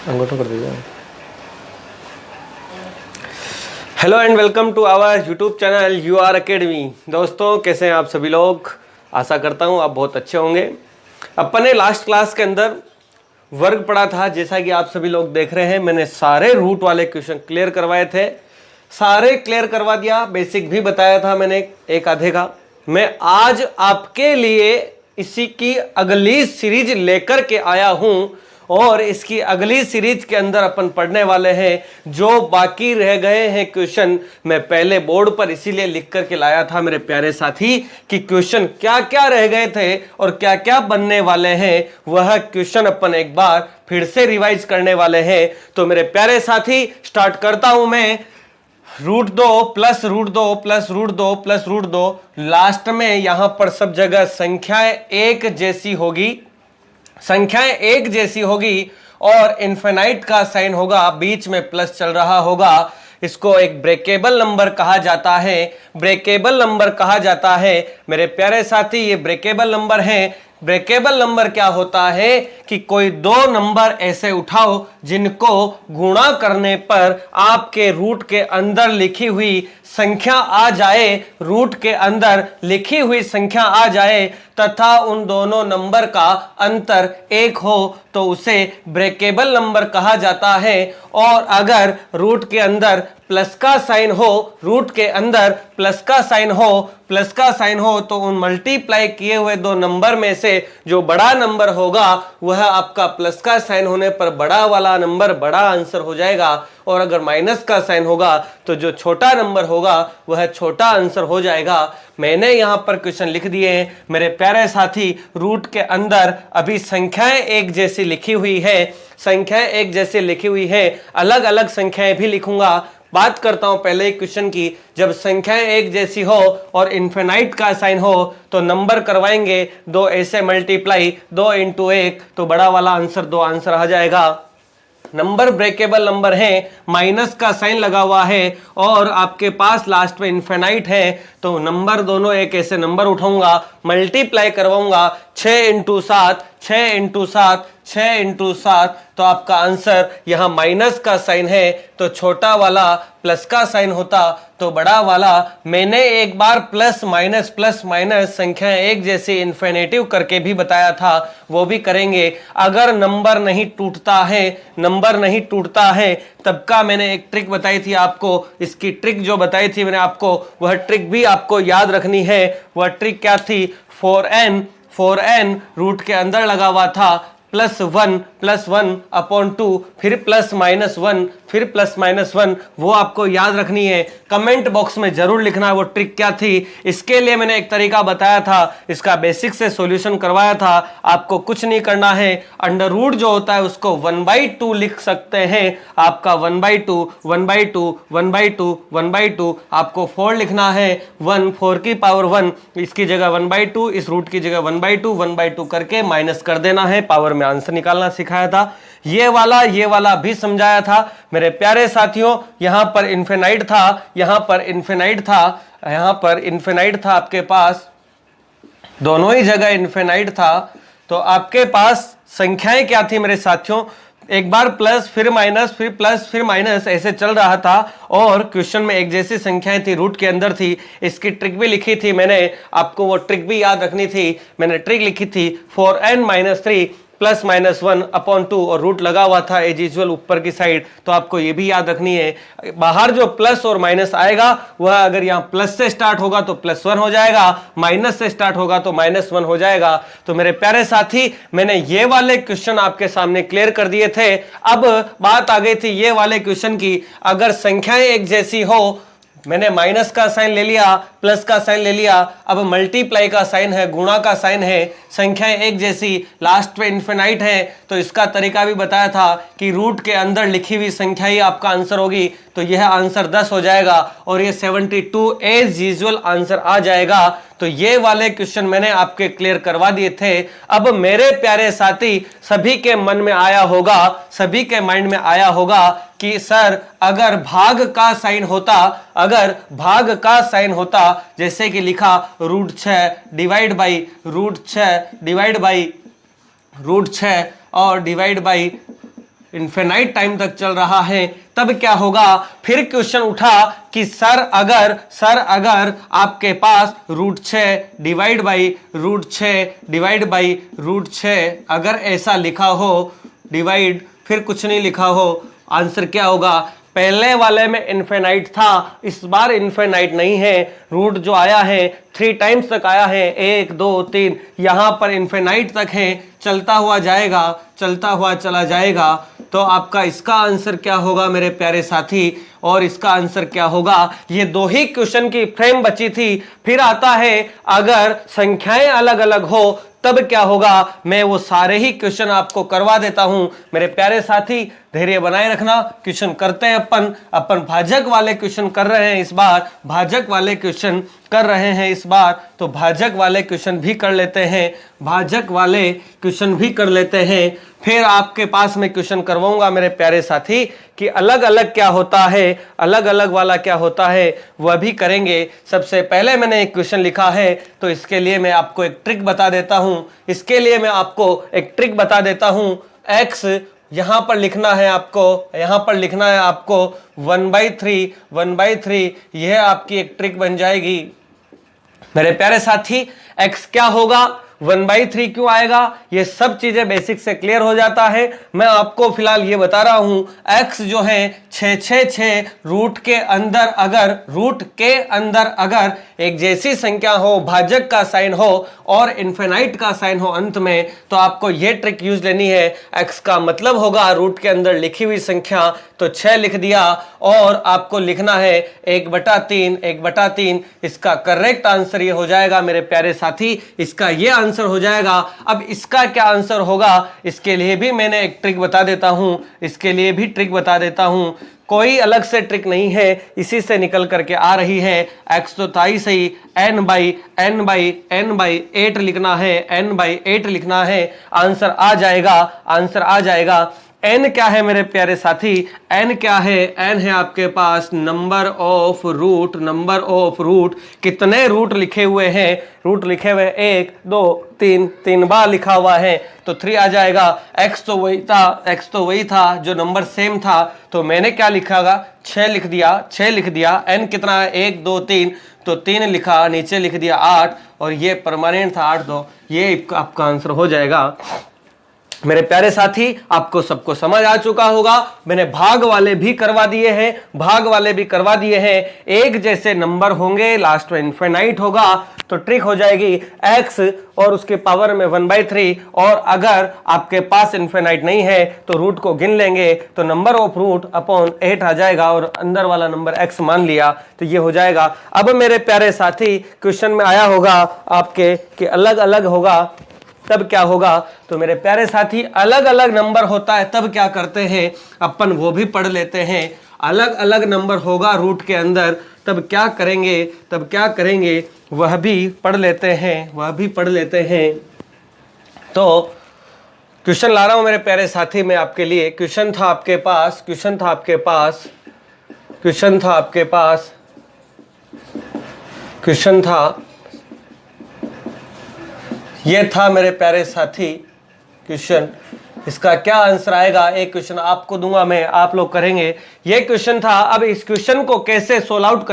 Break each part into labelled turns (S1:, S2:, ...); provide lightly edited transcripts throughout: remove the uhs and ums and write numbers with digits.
S1: अंगूठा कर दीजिए। Hello and welcome to our YouTube channel you are academy. दोस्तों कैसे हैं आप सभी लोग? आशा करता हूं आप बहुत अच्छे होंगे। अपन ने लास्ट क्लास के अंदर वर्ग पढ़ा था, जैसा कि आप सभी लोग देख रहे हैं। मैंने सारे रूट वाले क्वेश्चन क्लियर करवाए थे, सारे क्लियर करवा दिया। बेसिक भी बताया था मैंने एक आधे का। मैं आज आपके लिए इसी की अगली सीरीज लेकर के आया हूं और इसकी अगली सीरीज के अंदर अपन पढ़ने वाले हैं जो बाकी रह गए हैं क्वेश्चन। मैं पहले बोर्ड पर इसीलिए लिख करके लाया था मेरे प्यारे साथी कि क्वेश्चन क्या क्या रह गए थे और क्या क्या बनने वाले हैं, वह क्वेश्चन अपन एक बार फिर से रिवाइज करने वाले हैं। तो मेरे प्यारे साथी स्टार्ट करता हूं मैं। √2 प्लस √2 प्लस √2 प्लस √2, लास्ट में यहां पर सब जगह संख्याएं एक जैसी होगी, संख्याएं एक जैसी होगी और इनफिनाइट का साइन होगा, बीच में प्लस चल रहा होगा। इसको एक ब्रेकेबल नंबर कहा जाता है, ब्रेकेबल नंबर कहा जाता है। मेरे प्यारे साथी ये ब्रेकेबल नंबर है। ब्रेकेबल नंबर क्या होता है कि कोई दो नंबर ऐसे उठाओ जिनको गुणा करने पर आपके रूट के अंदर लिखी हुई संख्या आ जाए, रूट के अंदर लिखी हुई संख्या आ जाए तथा उन दोनों नंबर का अंतर एक हो तो उसे ब्रेकेबल नंबर कहा जाता है। और अगर रूट के अंदर प्लस का साइन हो, रूट के अंदर प्लस का साइन हो, प्लस का साइन हो तो उन मल्टीप्लाई किए हुए दो नंबर में से जो बड़ा नंबर होगा वह आपका प्लस का साइन होने पर बड़ा वाला नंबर बड़ा आंसर हो जाएगा। और अगर माइनस का साइन होगा तो जो छोटा नंबर होगा वह छोटा आंसर हो जाएगा। मैंने यहां पर क्वेश्चन लिख दिए हैं मेरे प्यारे साथी। रूट के अंदर अभी संख्याएं एक जैसी लिखी हुई है, संख्याएं एक जैसी लिखी हुई है, अलग अलग संख्याएं भी लिखूंगा। बात करता हूं पहले क्वेश्चन की। जब संख्याएं एक जैसी हो और इनफिनाइट का साइन हो तो नंबर करवाएंगे दो ऐसे मल्टीप्लाई, 2 × 1 तो बड़ा वाला आंसर 2 आंसर आ जाएगा। नंबर ब्रेकेबल नंबर है, माइनस का साइन लगा हुआ है और आपके पास लास्ट में इनफिनाइट है तो नंबर दोनों एक ऐसे नंबर उठाऊंगा, मल्टीप्लाई करवाऊंगा 6 × 7, 6 × 7, 6 × 7 तो आपका आंसर यहां माइनस का साइन है तो छोटा वाला प्लस का साइन होता तो बड़ा वाला। मैंने एक बार प्लस माइनस संख्याएं एक जैसे इन्फिनेटिव करके भी बताया था, वो भी करेंगे। अगर नंबर नहीं टूटता है, नंबर नहीं टूटता है तब का मैंने एक ट्रिक बताई थी आपको। इसकी ट्रिक जो बताई थी मैंने आपको वह ट्रिक भी आपको याद रखनी है। वह ट्रिक क्या थी? 4n रूट के अंदर लगा हुआ था, +1 फिर +-1 फिर +-1, वो आपको याद रखनी है। कमेंट बॉक्स में जरूर लिखना वो ट्रिक क्या थी। इसके लिए मैंने एक तरीका बताया था, इसका बेसिक से सॉल्यूशन करवाया था। आपको कुछ नहीं करना है, अंडर रूट जो होता है उसको 1/2 लिख सकते हैं। आपका 1/2 1/2 1/2 1/2 आपको 4 लिखना है। 1 4 की पावर 1, इसकी जगह 1/2, इस रूट की जगह 1/2 1/2 करके माइनस कर देना है। पावर में आंसर निकालना सिखाया था। ये वाला भी समझाया था मेरे प्यारे साथियों। यहां पर इनफिनाइट था, यहां पर इनफिनाइट था, यहां पर इनफिनाइट था, आपके पास दोनों ही जगह इनफिनाइट था। तो आपके पास संख्याएं क्या थी मेरे साथियों? एक बार प्लस फिर माइनस फिर प्लस फिर माइनस ऐसे चल रहा था और क्वेश्चन में एक जैसी संख्याएं थी, रूट के अंदर थी। इसकी ट्रिक भी लिखी थी मैंने, आपको वो ट्रिक भी याद रखनी थी। मैंने ट्रिक लिखी थी 4n-3 +-1/2 और रूट लगा हुआ था एज यूजुअल ऊपर की साइड, तो आपको ये भी याद रखनी है। बाहर जो प्लस और माइनस आएगा वह अगर यहाँ प्लस से स्टार्ट होगा तो +1 हो जाएगा, माइनस से स्टार्ट होगा तो -1 हो जाएगा। तो मेरे प्यारे साथी मैंने ये वाले क्वेश्चन आपके सामने क्लियर कर दिए थे। अब बात आ गई थी ये वाले क्वेश्चन की, अगर संख्याएं एक जैसी हो, मैंने माइनस का साइन ले लिया, प्लस का साइन ले लिया, अब मल्टीप्लाई का साइन है, गुणा का साइन है, संख्याएं एक जैसी, लास्ट में इनफिनाइट है तो इसका तरीका भी बताया था कि रूट के अंदर लिखी हुई संख्या ही आपका आंसर होगी। तो यह आंसर 10 हो जाएगा और ये 72 एज यूजुअल आंसर आ जाएगा। तो ये वाले क्वेश्चन मैंने आपके क्लियर करवा दिए थे। अब मेरे प्यारे साथी सभी के मन में आया होगा, सभी के माइंड में आया होगा कि सर अगर भाग का साइन होता, अगर भाग का साइन होता जैसे कि लिखा √6 डिवाइड बाई √6 डिवाइड बाई √6 और डिवाइड बाई इन्फिनाइट टाइम तक चल रहा है, तब क्या होगा? फिर क्वेश्चन उठा कि सर अगर आपके पास √6 डिवाइड बाई √6 डिवाइड बाई √6 अगर ऐसा लिखा हो, डिवाइड फिर कुछ नहीं लिखा हो, आंसर क्या होगा? पहले वाले में इन्फिनाइट था, इस बार इन्फिनाइट नहीं है, रूट जो आया है 3 टाइम्स तक आया है, 1 2 3, यहां पर इन्फिनाइट तक है, चलता हुआ जाएगा, चलता हुआ चला जाएगा। तो आपका इसका आंसर क्या होगा मेरे प्यारे साथी? और इसका आंसर क्या होगा? ये 2 ही क्वेश्चन की फ्रेम बची थी। फिर आता है अगर संख्याएं अलग अलग हो तब क्या होगा? मैं वो सारे ही क्वेश्चन आपको करवा देता हूं मेरे प्यारे साथी, धैर्य बनाए रखना। क्वेश्चन करते हैं अपन भाजक वाले क्वेश्चन कर रहे हैं इस बार, भाजक वाले क्वेश्चन कर रहे हैं इस बार, तो भाजक वाले क्वेश्चन भी कर लेते हैं, भाजक वाले क्वेश्चन भी कर लेते हैं। फिर आपके पास में क्वेश्चन करवाऊंगा मेरे प्यारे साथी कि अलग अलग क्या होता है, अलग अलग वाला क्या होता है, वह भी करेंगे। सबसे पहले मैंने एक क्वेश्चन लिखा है, तो इसके लिए मैं आपको एक ट्रिक बता देता हूं, इसके लिए मैं आपको एक ट्रिक बता देता हूं। x यहां पर लिखना है आपको, यहां पर लिखना है आपको 1/3 यह आपकी एक ट्रिक बन जाएगी मेरे प्यारे साथी। x क्या होगा, 1/3 क्यों आएगा, ये सब चीजें बेसिक से क्लियर हो जाता है। मैं आपको फिलहाल ये बता रहा हूं, x जो है 6 रूट के अंदर अगर एक जैसी संख्या हो, भाजक का साइन हो और इन्फिनाइट का साइन हो अंत में, तो आपको ये ट्रिक यूज लेनी है। x का मतलब होगा रूट के अंदर लिखी हुई संख्या, तो 6 लिख दिया, और आपको लिखना है 1/3। इसका करेक्ट आंसर ये हो जाएगा मेरे प्यारे साथी, इसका ये आंसर हो जाएगा। अब इसका क्या आंसर होगा, इसके लिए भी मैंने एक ट्रिक बता देता हूं, इसके लिए भी ट्रिक बता देता हूं। कोई अलग से ट्रिक नहीं है, इसी से निकल करके आ रही है। x तो था ही सही, n/8 लिखना है, n/8 लिखना है, आंसर आ जाएगा, आंसर आ जाएगा। n क्या है मेरे प्यारे साथी, n क्या है? n है आपके पास नंबर ऑफ रूट। कितने रूट लिखे हुए हैं? रूट लिखे हुए 1 2 3 बार लिखा हुआ है, तो 3 आ जाएगा। x तो वही था जो नंबर सेम था, तो मैंने क्या लिखागा? 6 लिख दिया। n कितना है? 1 2 3, तो 3 लिखा, नीचे लिख दिया 8, और ये परमानेंट था 8, तो ये आपका आंसर हो जाएगा मेरे प्यारे साथी। आपको सबको समझ आ चुका होगा। मैंने भाग वाले भी करवा दिए हैं, एक जैसे नंबर होंगे, लास्ट में इन्फिनाइट होगा, तो ट्रिक हो जाएगी x और उसके पावर में 1/3, और अगर आपके पास इन्फिनाइट नहीं है तो रूट को गिन लेंगे, तो नंबर ऑफ रूट अपॉन 8 आ जाएगा, और अंदर वाला नंबर x मान लिया, तो ये हो जाएगा। अब मेरे प्यारे साथी क्वेश्चन में आया होगा आपके कि अलग अलग होगा तब क्या होगा, तो मेरे प्यारे साथी अलग अलग नंबर होता है तब क्या करते हैं अपन, वो भी पढ़ लेते हैं। अलग अलग नंबर होगा रूट के अंदर तब क्या करेंगे वह भी पढ़ लेते हैं। तो क्वेश्चन ला रहा हूं मेरे प्यारे साथी मैं आपके लिए। क्वेश्चन था ये था मेरे प्यारे साथी क्वेश्चन। इसका क्या आंसर आएगा, एक क्वेश्चन आपको दूंगा मैं, आप लोग करेंगे। ये क्वेश्चन था। अब इस क्वेश्चन को कैसे सोल्व आउट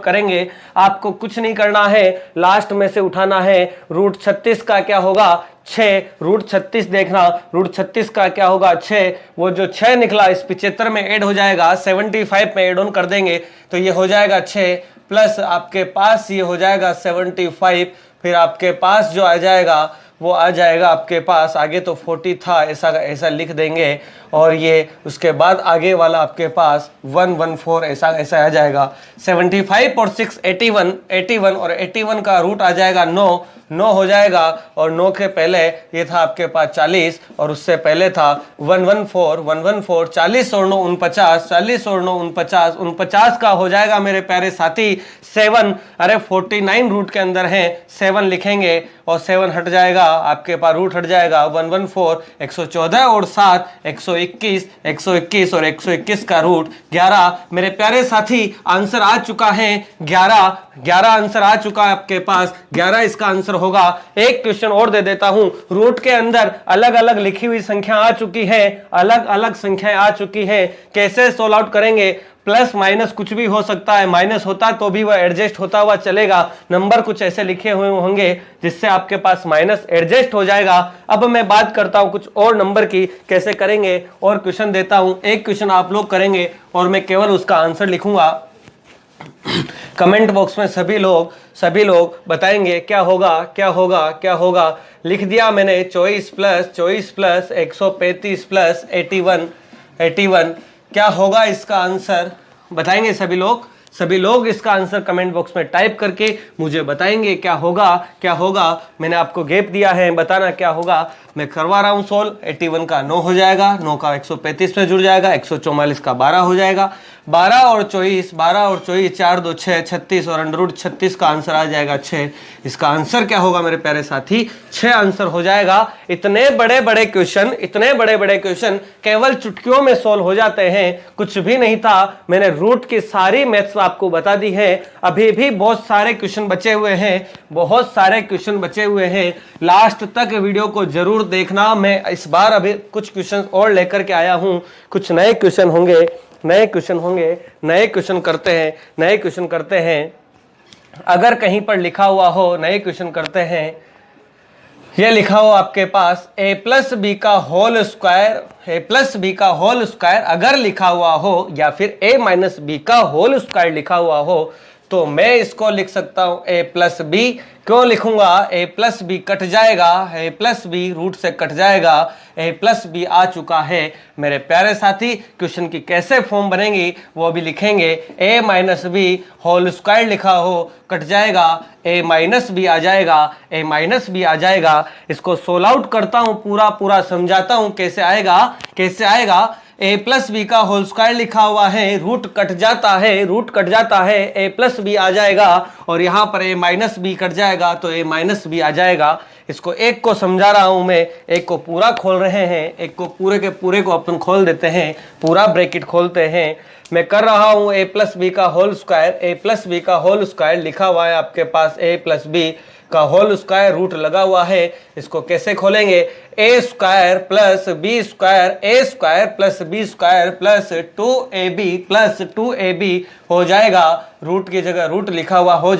S1: करेंगे, आपको कुछ नहीं करना है, लास्ट में से उठाना है। √36 का क्या होगा? 6। √36 देखना, √36 का क्या होगा? 6। वो जो 6 निकला इस 75 में ऐड हो जाएगा, 75 में ऐड ऑन कर देंगे, तो ये हो जाएगा 6 प्लस आपके पास ये हो जाएगा 75, फिर आपके पास जो आ जाएगा वो आ जाएगा आपके पास, आगे तो 40 था, ऐसा लिख देंगे, और ये उसके बाद आगे वाला आपके पास 114 ऐसा आ जाएगा। 75 और 6 81, और 81 का रूट आ जाएगा 9 हो जाएगा, और 9 के पहले ये था आपके पास 40, और उससे पहले था 114 40 और 9 49, 40 और 9 49 का हो जाएगा मेरे प्यारे साथी 7। अरे 49 रूट के अंदर है, 7 लिखेंगे और 7 हट जाएगा, आपके पास रूट हट जाएगा 114, 114 और 7 121 और 121 का रूट 11। मेरे प्यारे साथी आंसर आ चुका है 11। 11 आंसर आ चुका है आपके पास, 11 इसका आंसर होगा। एक क्वेश्चन और दे देता हूं, रूट के अंदर अलग अलग लिखी हुई संख्या आ चुकी है, अलग अलग संख्याएं आ चुकी है, कैसे सोल्व आउट करेंगे? प्लस माइनस कुछ भी हो सकता है, माइनस होता तो भी वह एडजस्ट होता हुआ चलेगा, नंबर कुछ ऐसे लिखे हुए होंगे जिससे आपके पास माइनस एडजस्ट हो जाएगा। अब मैं बात करता हूं कुछ और नंबर की, कैसे करेंगे, और क्वेश्चन देता हूं। एक क्वेश्चन आप लोग करेंगे और मैं केवल उसका आंसर लिखूंगा। कमेंट बॉक्स में सभी लोग बताएंगे क्या होगा, क्या होगा, क्या होगा। लिख दिया मैंने 24 प्लस 135 प्लस 81, क्या होगा इसका आंसर? बताएंगे सभी लोग इसका आंसर कमेंट बॉक्स में टाइप करके मुझे बताएंगे क्या होगा, क्या होगा। मैंने आपको गैप दिया है, बताना क्या होगा। मैं करवा रहा हूं सोल्व। 81 का 9 हो जाएगा, 9 का 135 में जुड़ जाएगा, 144 का 12 हो जाएगा, 12 और 24 4 2 6 36 और अंडर रूट 36 का आंसर आ जाएगा 6। इसका आंसर क्या होगा मेरे प्यारे साथी? 6 आंसर हो जाएगा। इतने बड़े बड़े क्वेश्चन केवल चुटकियों में सोल्व हो जाते हैं, कुछ भी नहीं था। मैंने रूट की सारी मैथ्स आपको बता दी है। अभी भी बहुत सारे क्वेश्चन बचे हुए हैं, लास्ट तक वीडियो को जरूर देखना। मैं इस बार अभी कुछ क्वेश्चन और लेकर के आया हूं, कुछ नए क्वेश्चन होंगे, नए क्वेश्चन करते हैं। अगर कहीं पर लिखा हुआ हो, नए क्वेश्चन करते हैं, ये लिखा हो आपके पास a प्लस बी का होल स्क्वायर अगर लिखा हुआ हो, या फिर a माइनस बी का होल स्क्वायर लिखा हुआ हो, तो मैं इसको लिख सकता हूं a प्लस बी। क्यों लिखूंगा? a प्लस बी कट जाएगा, a प्लस बी रूट से कट जाएगा, a प्लस बी आ चुका है। मेरे प्यारे साथी, क्वेश्चन की कैसे फॉर्म बनेगी वो भी लिखेंगे। a minus B whole square लिखा हो, कट जाएगा, a माइनस बी आ जाएगा। इसको सोल्व आउट करता हूं, पूरा समझाता हूं कैसे आएगा। a प्लस बी का होल स्क्वायर लिखा हुआ है, रूट कट जाता है, a प्लस बी आ जाएगा, और यहां पर a माइनस बी कट जाएगा तो a माइनस बी आ जाएगा। इसको एक को समझा रहा हूं मैं, एक को पूरा खोल रहे हैं, एक को पूरे के पूरे को अपन खोल देते हैं, पूरा ब्रैकेट खोलते हैं। मैं कर रहा हूं a प्लस बी का होल स्क्वायर लिखा हुआ है आपके पास, a प्लस बी का होल स्क्वायर, रूट लगा हुआ है। इसको कैसे खोलेंगे? a square plus B square plus B square plus 2ab हो जाएगा। रूट की जगह रूट लिखा हुआ हो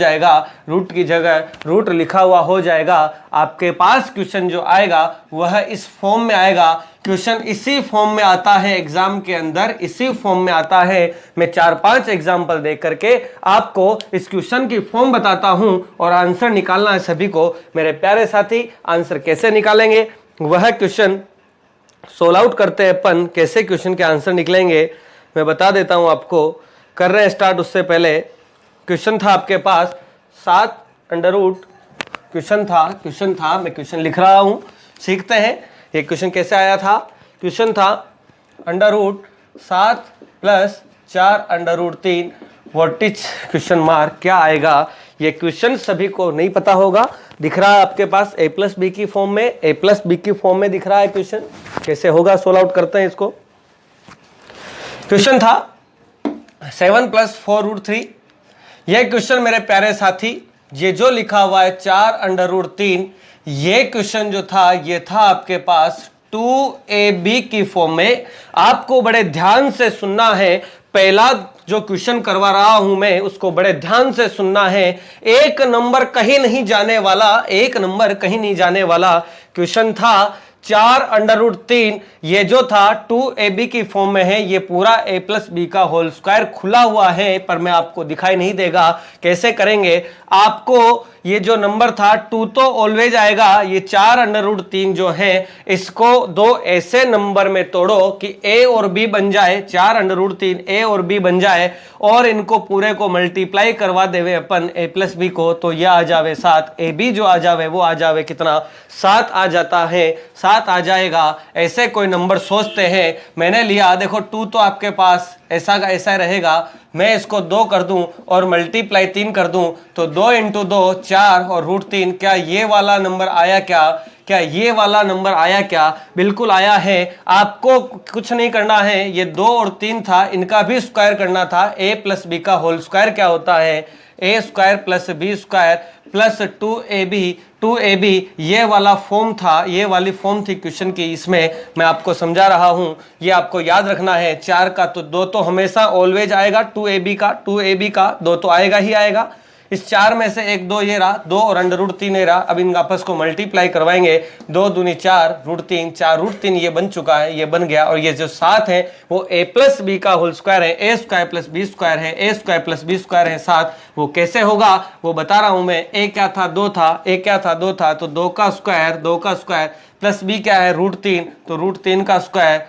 S1: जाएगा। आपके पास क्वेश्चन जो आएगा वह इस फॉर्म में आएगा। क्वेश्चन इसी फॉर्म में आता है, एग्जाम के अंदर इसी फॉर्म में आता है। मैं 4-5 एग्जाम्पल दे करके आपको इस क्वेश्चन की फॉर्म बताता हूं और आंसर निकालना है सभी को। मेरे प्यारे साथी, आंसर कैसे निकालेंगे वह क्वेश्चन सोल्व आउट करते हैं अपन। कैसे क्वेश्चन के आंसर निकलेंगे मैं बता देता हूं आपको। कर रहे हैं स्टार्ट। उससे पहले क्वेश्चन था आपके पास 7 अंडर रूट क्वेश्चन था। मैं क्वेश्चन लिख रहा हूं, सीखते हैं ये क्वेश्चन कैसे आया था। क्वेश्चन था under root 7 plus 4 under root 3, what is question mark, क्या आएगा? ये क्वेश्चन सभी को नहीं पता होगा। दिख रहा है आपके पास a प्लस बी की फॉर्म में, दिख रहा है क्वेश्चन। कैसे होगा सोल्व आउट करते हैं इसको। क्वेश्चन था 7 प्लस 4 रूट 3। यह क्वेश्चन मेरे प्यारे साथी, ये जो लिखा हुआ है 4 अंडर रूट 3, ये क्वेश्चन जो था ये था आपके पास 2ab की फॉर्म में। आपको बड़े ध्यान से सुनना है। पहला जो क्वेश्चन करवा रहा हूं मैं उसको बड़े ध्यान से सुनना है। एक नंबर कहीं नहीं जाने वाला क्वेश्चन था 4 अंडर रूट 3। ये जो था 2ab की फॉर्म में है। ये पूरा a प्लस बी का होल स्क्वायर खुला हुआ है, पर मैं आपको दिखाई नहीं देगा। कैसे करेंगे? आपको ये जो नंबर था 2 तो ऑलवेज आएगा। ये 4 अंडर रूट 3 जो है इसको दो ऐसे नंबर में तोड़ो कि a और b बन जाए। 4 अंडर रूट 3 a और b बन जाए, और इनको पूरे को मल्टीप्लाई करवा देवे अपन a प्लस बी को, तो यह आ जावे 7। ab जो आ जावे वो आ जावे कितना? 7 आ जाता है, 7 आ जाएगा। ऐसे कोई नंबर सोचते हैं। मैंने लिया, देखो 2 तो आपके पास ऐसा का ऐसा रहेगा। मैं इसको 2 कर दूं और मल्टीप्लाई 3 कर दूं, तो 2 इंटू 2 4 और रूट 3। क्या ये वाला नंबर आया क्या? बिल्कुल आया है। आपको कुछ नहीं करना है। ये 2 और 3 था, इनका भी स्क्वायर करना था। a प्लस बी का होल स्क्वायर क्या होता है? A square plus B square plus 2ab ये वाला फॉर्म था, ये वाली फॉर्म थी क्वेश्चन की। इसमें मैं आपको समझा रहा हूं, ये आपको याद रखना है। 4 का तो 2 तो हमेशा ऑलवेज आएगा, 2ab का 2 तो आएगा ही आएगा। इस 4 में से 1 2 ये रहा, 2 और √3 ये रहा। अब इन आपस को मल्टीप्लाई करवाएंगे, 2 दूनी 4 √3, 4 √3 ये बन चुका है, ये बन गया। और ये जो 7 है वो a प्लस बी का होल स्क्वायर है, a square plus B square है, a square plus B square है 7। वो कैसे होगा वो बता रहा हूं मैं। a क्या था 2 था, a क्या था 2 था, तो 2 का स्क्वायर प्लस b क्या है √3, तो √3 का स्क्वायर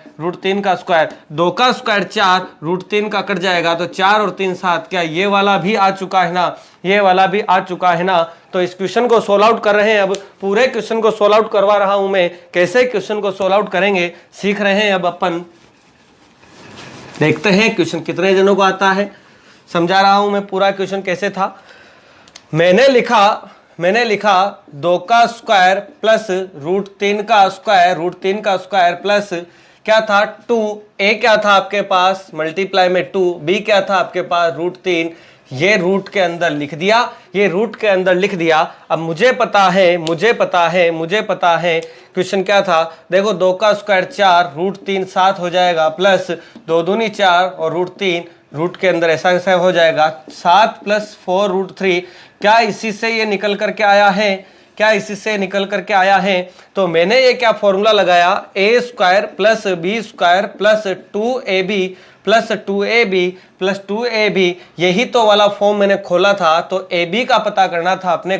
S1: 2 का स्क्वायर 4, √3 का कट जाएगा तो 4 और 3 7। क्या ये वाला भी आ चुका है ना, ये वाला भी आ चुका है ना। तो इस क्वेश्चन को सोल्व आउट कर रहे हैं। अब पूरे क्वेश्चन को सोल्व आउट करवा रहा हूं मैं। कैसे क्वेश्चन को सोल्व आउट करेंगे सीख रहे हैं अब अपन। देखते हैं क्वेश्चन कितने जनों को आता है। समझा रहा हूं मैं पूरा क्वेश्चन कैसे था। मैंने लिखा 2 का स्क्वायर प्लस √3 का स्क्वायर प्लस क्या था 2, a क्या था आपके पास मल्टीप्लाई में 2, b क्या था आपके पास √3। ये रूट के अंदर लिख दिया, अब मुझे पता है क्वेश्चन क्या था। देखो 2 का स्क्वायर 4, √3 7 हो जाएगा, प्लस 2 दूनी 4 और √3 रूट के अंदर ऐसा हो जाएगा 7 प्लस 4 √3। क्या इसी से ये निकल करके आया है? तो मैंने ये क्या फॉर्मूला लगाया, a square plus b square plus 2ab, यही तो वाला फॉर्म मैंने खोला था। तो ab का पता करना था अपने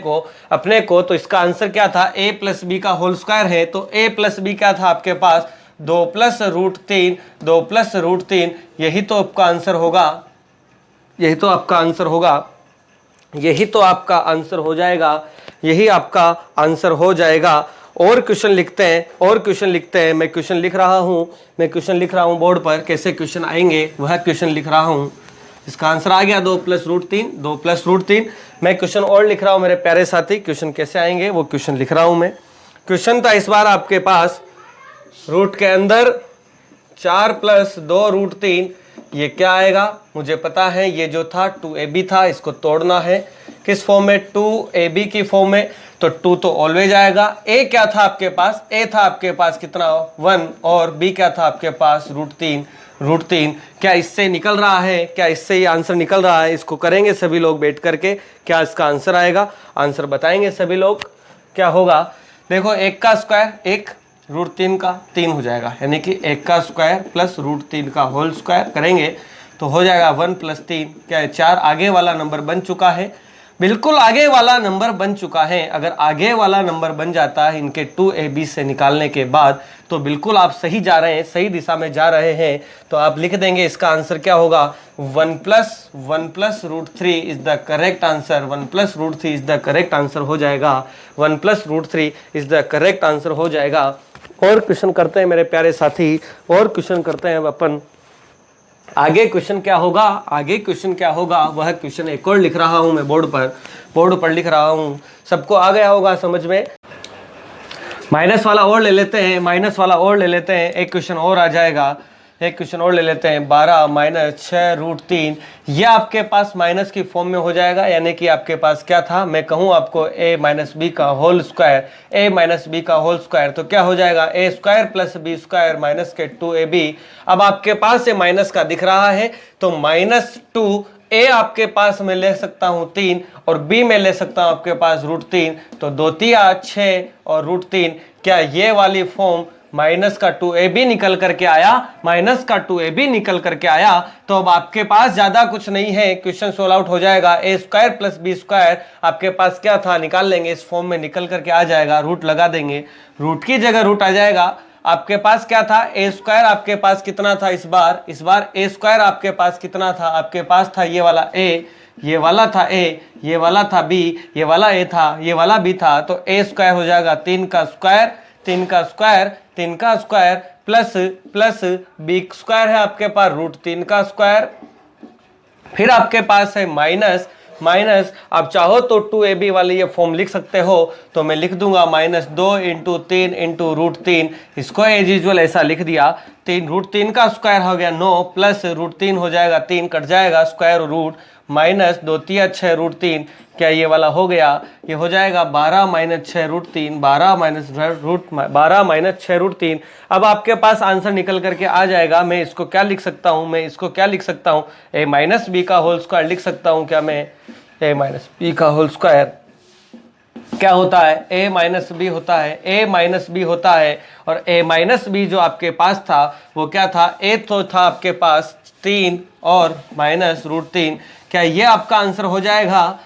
S1: को। तो इसका आंसर क्या था, a प्लस बी का होल स्क्वायर है, तो a प्लस बी क्या था आपके पास 2 प्लस √3, यही तो आपका आंसर हो जाएगा। और क्वेश्चन लिखते हैं। मैं क्वेश्चन लिख रहा हूं बोर्ड पर। कैसे क्वेश्चन आएंगे वह क्वेश्चन लिख रहा हूं। इसका आंसर आ गया 2 प्लस √3। मैं क्वेश्चन और लिख रहा हूं मेरे प्यारे साथी। क्वेश्चन कैसे आएंगे वो क्वेश्चन लिख रहा हूं मैं। क्वेश्चन था इस बार आपके पास रूट के अंदर 4 प्लस 2 √3, ये क्या आएगा मुझे पता है। ये जो था 2ab था, इसको तोड़ना है किस फॉर्म में, 2ab की फॉर्म में। तो 2 तो ऑलवेज आएगा। a क्या था आपके पास, a था आपके पास कितना 1, और b क्या था आपके पास √3। क्या इससे निकल रहा है, क्या इससे ये आंसर निकल रहा है? इसको करेंगे सभी लोग बैठ करके। क्या इसका आंसर आएगा, आंसर बताएंगे सभी लोग क्या होगा। देखो 1 का स्क्वायर 1, √3 का 3 हो जाएगा, यानी कि 1 का स्क्वायर प्लस √3 का होल स्क्वायर करेंगे तो हो जाएगा 1 प्लस 3 क्या है 4। आगे वाला नंबर बन चुका है, बिल्कुल आगे वाला नंबर बन चुका है। अगर आगे वाला नंबर बन जाता है इनके 2ab से निकालने के बाद तो बिल्कुल आप सही जा रहे हैं, सही दिशा में जा रहे हैं। तो आप लिख देंगे इसका आंसर क्या होगा, 1 plus √3 is the correct answer. 1 plus √3 is the correct answer हो जाएगा। 1 plus √3 is the correct answer हो जाएगा। और क्वेश्चन करते हैं मेरे प्यारे साथी, और क्वेश्चन करते हैं अपन। आगे क्वेश्चन क्या होगा वह क्वेश्चन एक और लिख रहा हूं मैं बोर्ड पर लिख रहा हूं। सबको आ गया होगा समझ में। माइनस वाला और ले लेते हैं, एक क्वेश्चन और आ जाएगा। एक क्वेश्चन और ले लेते हैं, 12 - 6 √3। ये आपके पास माइनस की फॉर्म में हो जाएगा, यानी कि आपके पास क्या था, मैं कहूँ आपको a - b का होल स्क्वायर, तो क्या हो जाएगा a square plus b square minus के 2ab। अब आपके पास ये माइनस का दिख रहा है तो -2 a आपके पास मैं ले सकता हूँ 3 और b में ले सकता हूँ आपके पास √3, तो 2 तिया 6 और √3। क्या ये वाली फॉर्म माइनस का 2ab निकल करके आया, तो अब आपके पास ज्यादा कुछ नहीं है, क्वेश्चन सोल्व आउट हो जाएगा। a square plus b square आपके पास क्या था, निकाल लेंगे, इस फॉर्म में निकल करके आ जाएगा। रूट लगा देंगे, रूट की जगह रूट आ जाएगा। आपके पास क्या था, a स्क्वायर आपके पास कितना था इस बार a स्क्वायर आपके पास कितना था, आपके पास था ये वाला a, ये वाला था a, ये वाला था b, ये वाला a था, ये वाला b था। तो a स्क्वायर हो जाएगा 3 का स्क्वायर प्लस b स्क्वायर है आपके पास √3 का स्क्वायर। फिर आपके पास है माइनस आप चाहो तो 2ab वाली ये फॉर्म लिख सकते हो, तो मैं लिख दूंगा -2 × 3 × √3। इसको एज यूजुअल ऐसा लिख दिया। 3 √3 का स्क्वायर हो गया 9 प्लस √3 हो जाएगा 3, कट जाएगा स्क्वायर और रूट माइनस 2 तिया 6 रूट 3, क्या ये वाला हो गया? ये हो जाएगा 12 माइनस 6 रूट 3, 12 माइनस 6 रूट 3। अब आपके पास आंसर निकल करके आ जाएगा। मैं इसको क्या लिख सकता हूँ? मैं इसको क्या लिख सकता हूँ? ए माइनस बी का होल स्क्वायर लिख सकता हूँ क्या मैं? ए माइनस बी का होल स्क्वायर क्या होता है? ए माइनस बी होता है, ए माइनस बी होता है। और ए माइनस बी जो आपके पास था वो क्या था? ए तो था आपके पास 3 और माइनस रूट 3। क्या ये आपका आंसर हो जाएगा?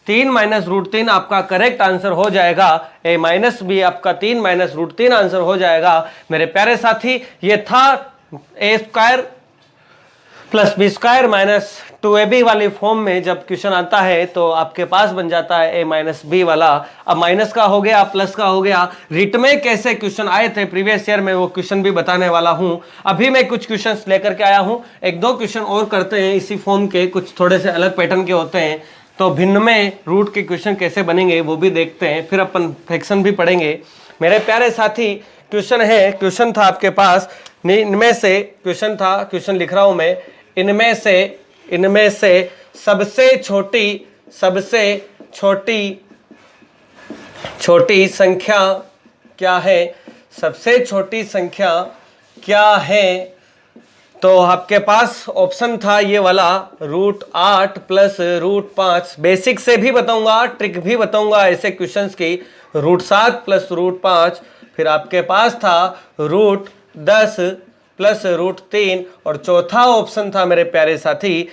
S1: 3 माइनस रूट 3 आपका करेक्ट आंसर हो जाएगा। ए माइनस बी आपका 3 माइनस रूट 3 आंसर हो जाएगा। मेरे प्यारे साथी, ये था A square plus B square minus 2ab वाली फॉर्म में जब क्वेश्चन आता है तो आपके पास बन जाता है ए माइनस बी वाला। अब माइनस का हो गया, प्लस का हो गया। रिट में कैसे क्वेश्चन आए थे प्रीवियस ईयर में, वो क्वेश्चन भी बताने वाला हूं। अभी मैं कुछ क्वेश्चन लेकर के आया हूं, 1-2 क्वेश्चन और करते हैं इसी फॉर्म के, कुछ थोड़े से अलग पैटर्न के होते हैं। तो भिन्न में रूट के क्वेश्चन कैसे बनेंगे वो भी देखते हैं, फिर अपन फ्रैक्शन भी पढ़ेंगे। मेरे प्यारे साथी, क्वेश्चन था आपके पास, इनमें से क्वेश्चन लिख रहा हूं मैं, इनमें से सबसे छोटी संख्या क्या है? सबसे छोटी संख्या क्या है? तो आपके पास ऑप्शन था ये वाला, √8 प्लस √5। बेसिक से भी बताऊंगा, ट्रिक भी बताऊंगा ऐसे क्वेश्चंस की। √7 प्लस √5, फिर आपके पास था √10 प्लस √3, और चौथा ऑप्शन था मेरे प्यारे साथी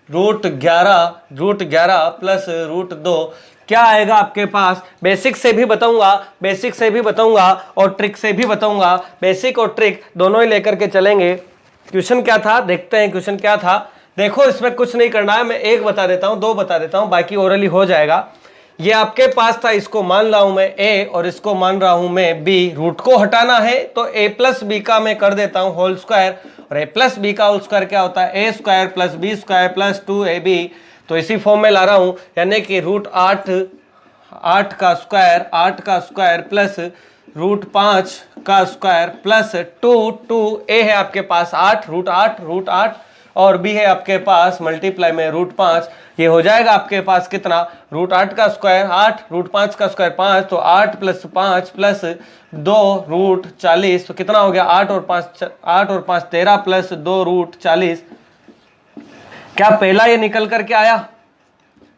S1: √11 प्लस √2। क्या आएगा आपके पास? बेसिक से भी बताऊंगा और ट्रिक से भी बताऊंगा। बेसिक और ट्रिक दोनों ही लेकर के चलेंगे। क्वेश्चन क्या था देखते हैं। क्वेश्चन क्या था? देखो, इसमें कुछ नहीं करना है, मैं 1 बता देता हूं, 2 बता देता हूं, बाकी ओरली हो जाएगा। ये आपके पास था, इसको मान रहा हूं मैं a और इसको मान रहा हूं मैं b। रूट को हटाना है तो a प्लस बी का मैं कर देता हूं होल स्क्वायर, और a प्लस बी का होल स्क्वायर क्या होता है? a square plus B square plus 2ab। तो इसी फॉर्म में ला रहा हूं, यानी कि √8 का स्क्वायर प्लस √5 का स्क्वायर प्लस 2a है आपके पास 8, √8 और b है आपके पास मल्टीप्लाई में √5। ये हो जाएगा आपके पास कितना? √8 का स्क्वायर 8, √5 का स्क्वायर 5, तो 8 प्लस 5 प्लस 2 √40, तो कितना हो गया? 8 और 5 13 प्लस 2 √40। क्या पहला ये निकल करके आया?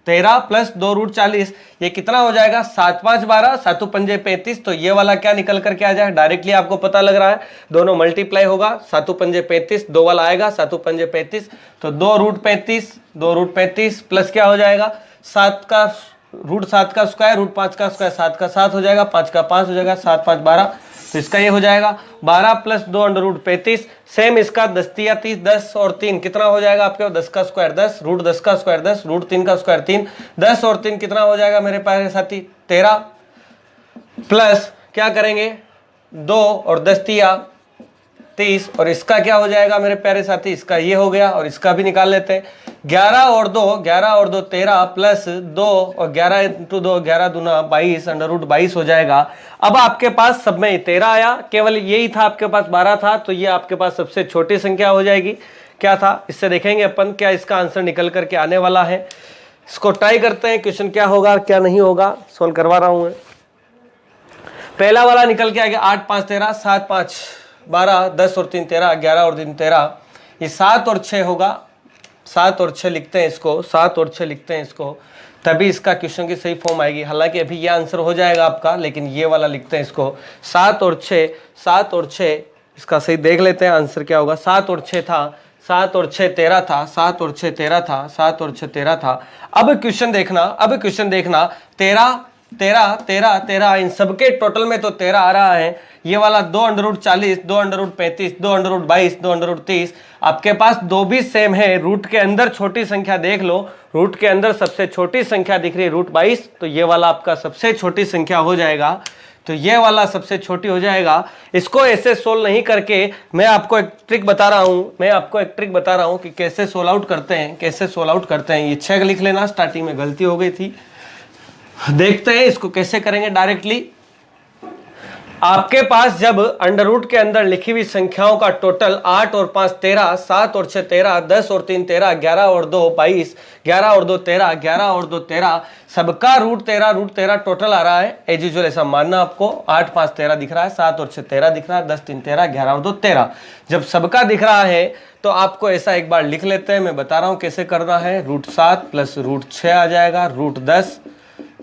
S1: 13 प्लस 2 √40, ये कितना हो जाएगा? 7 5 12, 7 पंजे 35। तो ये वाला क्या निकल करके आ जाएगा? डायरेक्टली आपको पता लग रहा है, दोनों मल्टीप्लाई होगा, 7 पंजे 35, 2 वाला आएगा 7 पंजे 35, तो 2 √35 प्लस क्या हो जाएगा? 7 का √7 का स्क्वायर, √5 का स्क्वायर 7 का 7 हो जाएगा, 5 का 5 हो जाएगा, 7 5 12, तो इसका ये हो जाएगा 12 प्लस 2 √35। सेम इसका 10 तिया 30, 10 और 3 कितना हो जाएगा आपके? 10 का स्क्वायर 10, √10 का स्क्वायर 10, √3 का स्क्वायर 3, 10 और 3 कितना हो जाएगा मेरे प्यारे साथी? 13 प्लस क्या करेंगे? 2 और 10 तिया 30, और इसका क्या हो जाएगा मेरे प्यारे साथी? इसका ये हो गया, और इसका भी निकाल लेते हैं। 11 और 2 13 प्लस 2 और 11 × 2 11 दूना 22, √22 हो जाएगा। अब आपके पास सब में 13 आया, केवल यही था आपके पास 12 था, तो ये आपके पास सबसे छोटी संख्या हो जाएगी। क्या था? इससे देखेंगे अपन क्या इसका आंसर निकल करके आने वाला है। इसको ट्राई करते हैं, क्वेश्चन क्या होगा क्या नहीं होगा, सोल्व करवा रहा हूं। पहला वाला निकल के आ गया 8 5 13, 7 5 12, 10 और 3 13, 11 और 3 13, ये 7 और 6 होगा। 7 और 6 लिखते हैं इसको, 7 और 6 लिखते हैं इसको, तभी इसका क्वेश्चन की सही फॉर्म आएगी। हालांकि अभी ये आंसर हो जाएगा आपका, लेकिन ये वाला लिखते हैं इसको। 7 और 6 इसका सही देख लेते हैं आंसर क्या होगा। 7 और 6 था, 7 और 6 13 था, 7 और 6 13 था, 7 और 6 13 था। अब क्वेश्चन देखना 13 इन सबके टोटल में तो 13 आ रहा है। ये वाला 2 √40, 2 √35, 2 √22, 2 √30, आपके पास दो भी सेम है। रूट के अंदर छोटी संख्या देख लो, रूट के अंदर सबसे छोटी संख्या दिख रही है √22, तो ये वाला आपका सबसे छोटी संख्या हो जाएगा। तो ये वाला सबसे छोटी हो जाएगा। इसको ऐसे सोल्व नहीं करके मैं आपको एक ट्रिक बता रहा हूं, कि कैसे सोल्व आउट करते हैं। ये 6 लिख लेना, स्टार्टिंग में गलती हो गई थी। देखते हैं इसको कैसे करेंगे डायरेक्टली। आपके पास जब अंडर रूट के अंदर लिखी हुई संख्याओं का टोटल 8 और 5 13, 7 और 6 13, 10 और 3 13, 11 और 2 22, 11 और 2 13, 11 और 2 13, सबका रूट 13 टोटल आ रहा है। एज यूजुअल ऐसा मानना आपको। 8 5 13 दिख रहा है, 7 और 6 13 दिख रहा है, 10 3 13, 11 और 2 13। जब सबका दिख रहा है तो आपको ऐसा एक बार लिख लेते हैं, मैं बता रहा हूं कैसे करना है। √7 प्लस √6 आ जाएगा, √10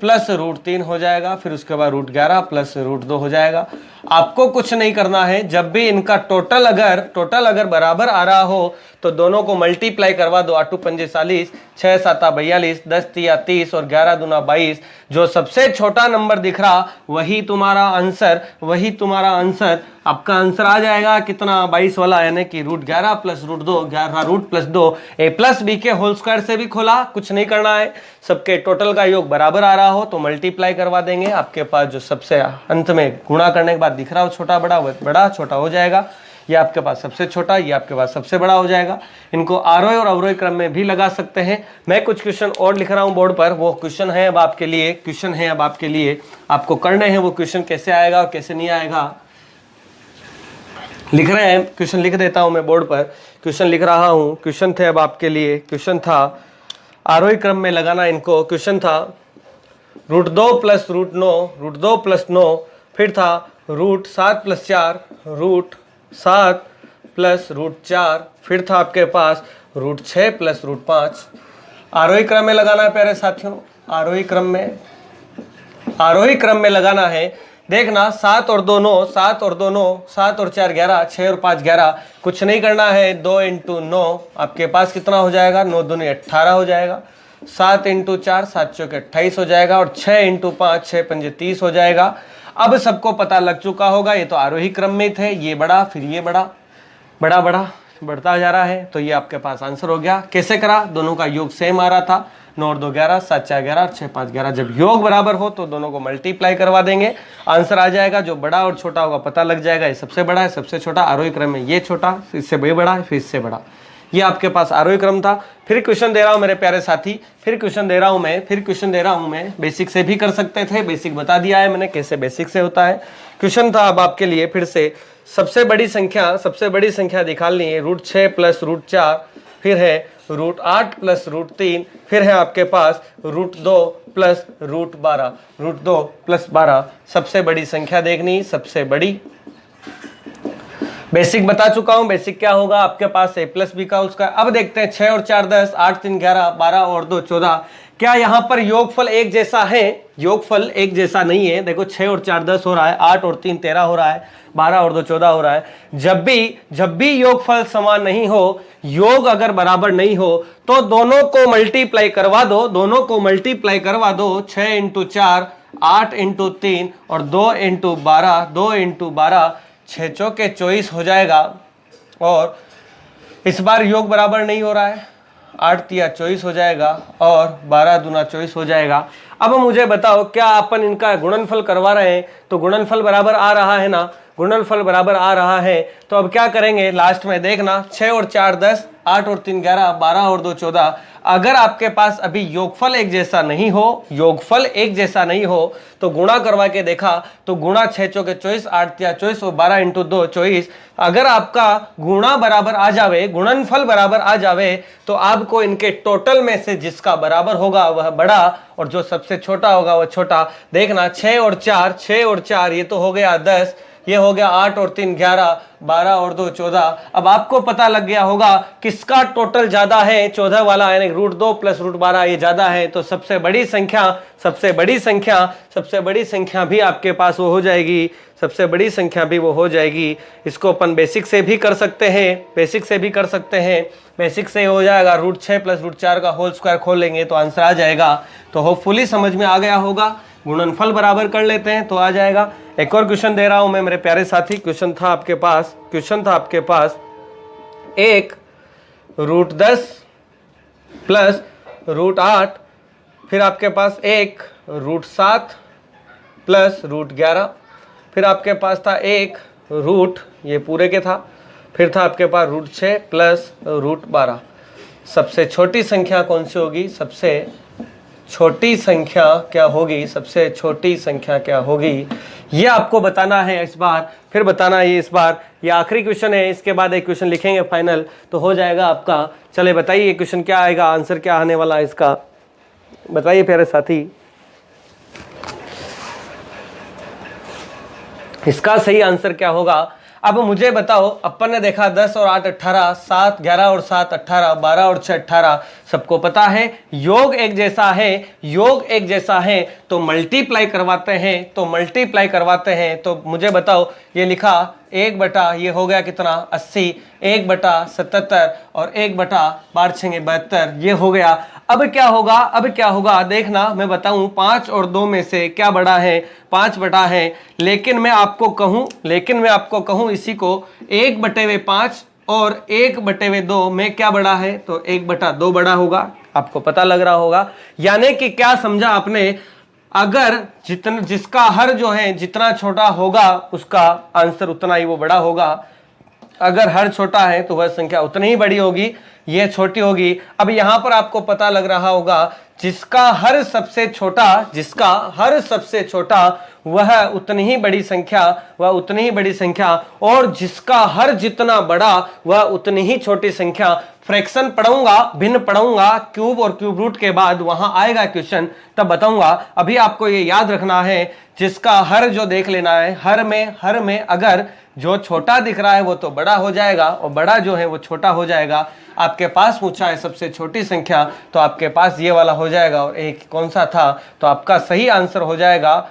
S1: प्लस √3 हो जाएगा, फिर उसके बाद √11 प्लस √2 हो जाएगा। आपको कुछ नहीं करना है। जब भी इनका टोटल अगर बराबर आ रहा हो तो दोनों को मल्टीप्लाई करवा दो। 8 पंजे 40, 6 7 42, 10 3 30 और 11 दूना 22। जो सबसे छोटा नंबर दिख रहा वही तुम्हारा आंसर। आपका आंसर आ जाएगा कितना, 22 वाला, यानी कि √11 प्लस √2, 11 रूट प्लस 2, ए प्लस बी के होल स्क्वायर से भी खोला। कुछ नहीं करना है। सबके टोटल का योग बराबर आ रहा हो तो मल्टीप्लाई करवा देंगे। आपके पास जो सबसे अंत में गुणा करने के बाद दिख रहा हो छोटा बड़ा छोटा हो जाएगा। ये आपके पास सबसे छोटा, ये आपके पास सबसे बड़ा हो जाएगा। इनको आरोही और अवरोही क्रम में भी लगा सकते हैं। मैं कुछ क्वेश्चन और लिख रहा हूं बोर्ड पर, वो क्वेश्चन है अब आपके लिए, आपको करने हैं। वो क्वेश्चन कैसे आएगा और कैसे नहीं आएगा लिख रहे हैं। क्वेश्चन लिख देता हूं मैं बोर्ड पर, क्वेश्चन लिख रहा हूं। क्वेश्चन थे अब आपके लिए, क्वेश्चन था आरोही क्रम में लगाना इनको। क्वेश्चन था √2 प्लस √9, फिर था √7 प्लस 4, √7 प्लस √4, फिर था आपके पास √6 प्लस √5। आरोही क्रम में लगाना है प्यारे साथियों, आरोही क्रम में लगाना है। देखना 7 और 2 9, 7 और 2 9, 7 और 4 11, 6 और 5 11। कुछ नहीं करना है। 2 × 9 आपके पास कितना हो जाएगा, 9 दूनी 18 हो जाएगा। 7 × 4, 7 चौके 28 हो जाएगा। और 6 × 5, 6 पंजे 30 हो जाएगा। अब सबको पता लग चुका होगा, ये तो आरोही क्रम में थे, ये बड़ा फिर ये बड़ा बढ़ता जा रहा है। तो ये आपके पास आंसर हो गया। कैसे करा, दोनों का योग सेम आ रहा था। 9 और 2 11, 7 4 11, 6 5 11। जब योग बराबर हो तो दोनों को मल्टीप्लाई करवा देंगे, आंसर आ जाएगा। जो बड़ा और छोटा होगा पता लग जाएगा, ये सबसे बड़ा है, सबसे छोटा। आरोही क्रम में ये छोटा, इससे भी बड़ा है, फिर इससे बड़ा। ये आपके पास आरोही क्रम था। फिर क्वेश्चन दे रहा हूं मेरे प्यारे साथी, फिर क्वेश्चन दे रहा हूं मैं। बेसिक से भी कर सकते थे, बेसिक बता दिया है मैंने कैसे बेसिक से होता है। क्वेश्चन था अब आपके लिए फिर से, सबसे बड़ी संख्या निकालनी है। √6 प्लस √4, फिर है √8 प्लस √3, फिर है आपके पास √2 प्लस √12। सबसे बड़ी संख्या देखनी, सबसे बड़ी। बेसिक बता चुका हूं। बेसिक क्या होगा आपके पास, a प्लस बी का उसका। अब देखते हैं 6 और 4 10, 8 3 11, 12 और 2 14। क्या यहाँ पर योगफल एक जैसा है? योगफल एक जैसा नहीं है। देखो 6 और 4 10 हो रहा है, 8 और 3 13 हो रहा है, 12 और 2 14 हो रहा है। जब भी योगफल समान नहीं हो, योग अगर बराबर नहीं हो, तो दोनों को मल्टीप्लाई करवा दो। 6 × 4, 8 × 3 और 2 × 12, 6 चौके 24 हो जाएगा। और इस बार योग बराबर नहीं हो रहा है, 8 तिया 24 हो जाएगा और 12 दूना 24 हो जाएगा। अब मुझे बताओ, क्या अपन इनका गुणनफल करवा रहे हैं तो गुणनफल बराबर आ रहा है ना? गुणनफल बराबर आ रहा है। तो अब क्या करेंगे लास्ट में, देखना 6 और 4 10, 8 और 3 11, 12 और 2 14। अगर आपके पास अभी योगफल एक जैसा नहीं हो, तो गुणा करवा के देखा तो गुणा 6 चौके 24, 8 तिया 24 और 12 × 2 24। अगर आपका गुणा बराबर आ जावे, गुणनफल बराबर आ जावे, तो आपको इनके टोटल में से जिसका बराबर होगा वह बड़ा और जो सबसे छोटा होगा वह छोटा। देखना 6 और 4 ये तो हो गया 10, ये हो गया 8 और 3 11, 12 और 2 14। अब आपको पता लग गया होगा किसका टोटल ज्यादा है, 14 वाला, यानी √2 प्लस √12 ये ज्यादा है। तो सबसे बड़ी संख्या भी आपके पास वो हो जाएगी, सबसे बड़ी संख्या भी वो हो जाएगी। इसको अपन बेसिक से भी कर सकते हैं, बेसिक से हो जाएगा। √6 प्लस √4 का होल स्क्वायर खोल लेंगे तो आंसर आ जाएगा। तो होपफुली समझ में आ गया होगा। गुणनफल बराबर कर लेते हैं तो आ जाएगा। एक और क्वेश्चन दे रहा हूं मैं मेरे प्यारे साथी। क्वेश्चन था आपके पास एक √10 प्लस √8, फिर आपके पास एक √7 प्लस √11, फिर आपके पास था एक ये पूरे के था, फिर था आपके पास √6 प्लस √12। सबसे छोटी संख्या कौन सी होगी? सबसे छोटी संख्या क्या होगी, सबसे छोटी संख्या क्या होगी, ये आपको बताना है इस बार, फिर बताना है इस बार। ये आखिरी क्वेश्चन है, इसके बाद एक क्वेश्चन लिखेंगे फाइनल, तो हो जाएगा आपका। चले बताइए ये क्वेश्चन क्या आएगा, आंसर क्या आने वाला है इसका, बताइए प्यारे साथी। इसका सही आंसर क्या होगा। अब मुझे बताओ, अपन ने देखा 10 और 8 18, 7 11 और 7 18, 12 और 6 18, सबको पता है योग एक जैसा है, योग एक जैसा है, तो मल्टीप्लाई करवाते हैं, तो मल्टीप्लाई करवाते हैं। तो मुझे बताओ, ये लिखा 1 बटा, ये हो गया कितना 80, 1 बटा 77 और 1 बटा 12 6 72, ये हो गया। अब क्या होगा, अब क्या होगा देखना, मैं बताऊं 5 और 2 में से क्या बड़ा है, 5 बटा है। लेकिन मैं आपको कहूं इसी को 1/5 और 1/2 में क्या बड़ा है, तो 1/2 बड़ा होगा, आपको पता लग रहा होगा। यानी कि क्या समझा आपने, अगर जिसका हर जो है जितना छोटा होगा उसका आंसर उतना ही वो बड़ा होगा। अगर हर छोटा है तो वह संख्या उतनी ही बड़ी होगी, ये छोटी होगी। अब यहां पर आपको पता लग रहा होगा, जिसका हर सबसे छोटा वह उतनी ही बड़ी संख्या, और जिसका हर जितना बड़ा वह उतनी ही छोटी संख्या। फ्रैक्शन पढ़ूंगा, भिन्न पढ़ूंगा, क्यूब और क्यूब रूट के बाद वहां आएगा क्वेश्चन, तब बताऊंगा। अभी आपको ये याद रखना है, जिसका हर जो देख लेना है, हर में अगर जो छोटा दिख रहा है वो तो बड़ा हो जाएगा, और बड़ा जो है वो छोटा हो जाएगा। आपके पास पूछा है सबसे छोटी संख्या, तो आपके पास ये वाला हो जाएगा, और एक कौन सा था, तो आपका सही आंसर हो जाएगा,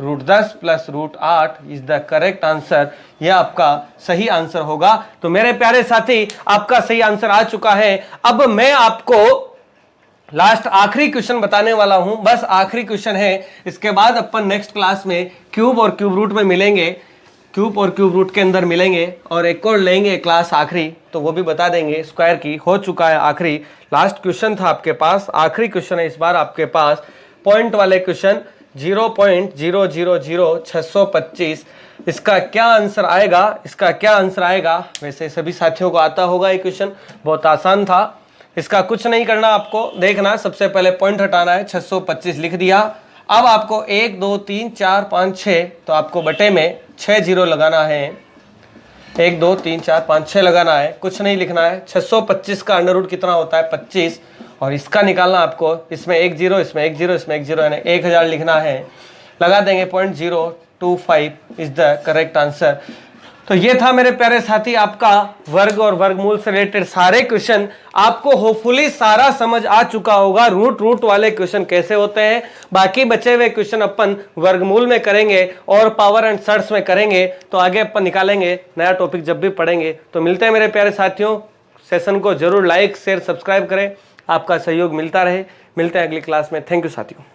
S1: √10 + √8 इज द करेक्ट आंसर। यह आपका सही आंसर होगा। तो मेरे प्यारे साथी, आपका सही आंसर आ चुका है। अब मैं आपको लास्ट आखिरी क्वेश्चन बताने वाला हूं, बस आखिरी क्वेश्चन है। इसके बाद अपन नेक्स्ट क्लास में क्यूब और क्यूब रूट में मिलेंगे, क्यूब और क्यूब रूट के अंदर मिलेंगे, और एक और लेंगे क्लास आखिरी, तो वो भी बता देंगे। स्क्वायर की हो चुका है आखिरी, लास्ट क्वेश्चन था आपके पास, आखिरी क्वेश्चन है इस बार आपके पास, पॉइंट वाले क्वेश्चन 0.000625। इसका क्या आंसर आएगा, वैसे सभी साथियों को आता होगा ये क्वेश्चन, बहुत आसान था। इसका कुछ नहीं करना, आपको देखना, सबसे पहले पॉइंट हटाना है, 625 लिख दिया। अब आपको 1 2 3 4 5 6, तो आपको बटे में 6 0 लगाना है, 1 2 3 4 5 6 लगाना है, कुछ नहीं लिखना है। 625 का अंडर रूट कितना होता है, 25, और इसका निकालना आपको, इसमें 1 0, इसमें 1 0, इसमें 1 0, यानी 1000 लिखना है, लगा देंगे। 0.025 इज द करेक्ट आंसर। तो ये था मेरे प्यारे साथी आपका वर्ग और वर्गमूल से रिलेटेड सारे क्वेश्चन। आपको होपफुली सारा समझ आ चुका होगा, रूट वाले क्वेश्चन कैसे होते हैं। बाकी बचे हुए क्वेश्चन अपन वर्गमूल में करेंगे और पावर एंड सर्ट्स में करेंगे, तो आगे अपन निकालेंगे नया टॉपिक जब भी पढ़ेंगे। तो मिलते हैं मेरे प्यारे साथियों, सेशन को जरूर लाइक शेयर सब्सक्राइब करें, आपका सहयोग मिलता रहे। मिलते हैं अगली क्लास में। थैंक यू साथियों।